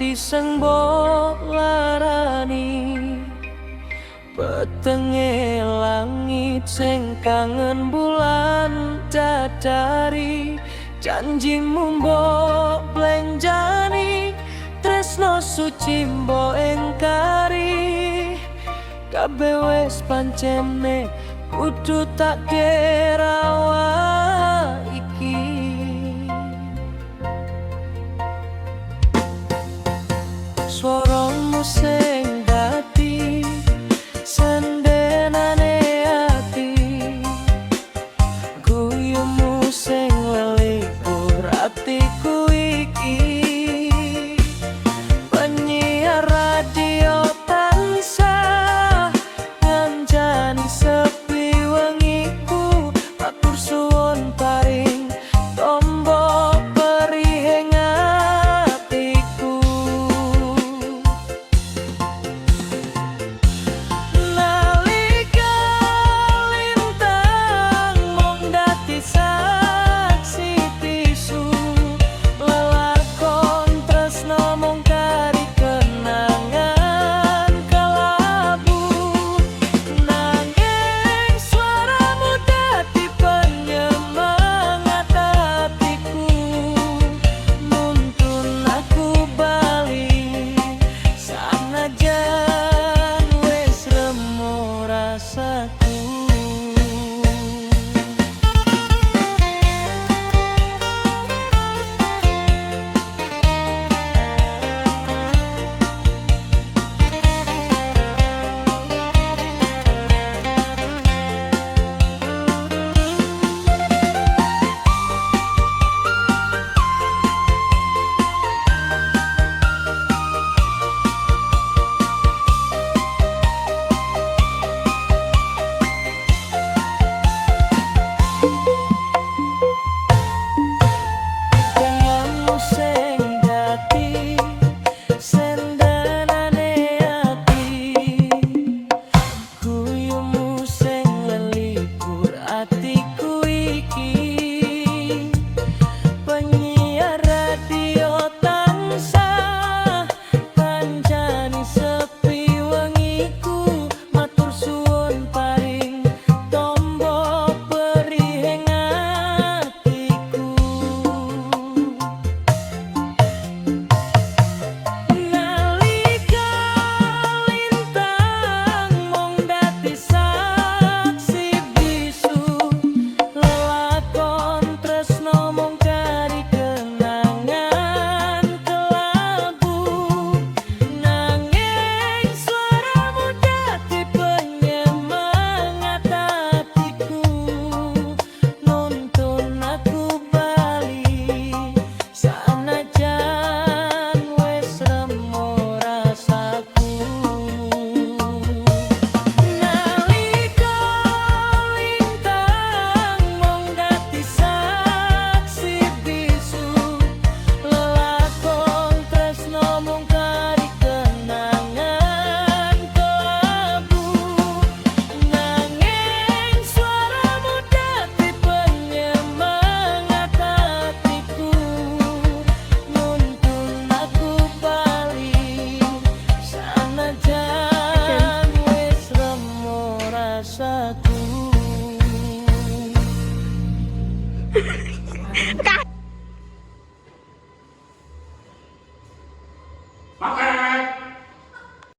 ati sing mbok larani, petenge langit sing kangen bulan dadari, janjimu mbok blenjani, tresno suci mbok engkari, kabeh wis pancene kudu tak kerawa iki. Swaramu sing dadi sendenane ati, guyumu sing lelipur atiku iki, penyiar radio tansah nganjani sepi wengiku, matur suwun paring tombo perih ing atiku. Nalika lintang mung dadi saksi bisu, lelakon tresno mung kari kenangan kelabu, nanging swaramu dadi penyemangat hatiku, nuntun aku bali sanajan wis remo rasaku. Gayamu sing dadi sendenane ati, guyumu sing lelipur atiku iki, penyiar radio tansah kancani sepi wengiku, matur suwun paring tombo perih ing atiku. Nalika lintang mung dadi saksi bisu, lelakon tresno mung kari kenangan kelabu, nanging swaramu dadi penyemangat hatiku, nuntun aku bali sanajan wis remo rasaku. Nalika lintang mung dadi saksi bisu, lelakon tresno mung kari kenangan kelabu, nanging swaramu dadi penyemangat hatiku, nuntun aku bali sanajan wis remo rasaku.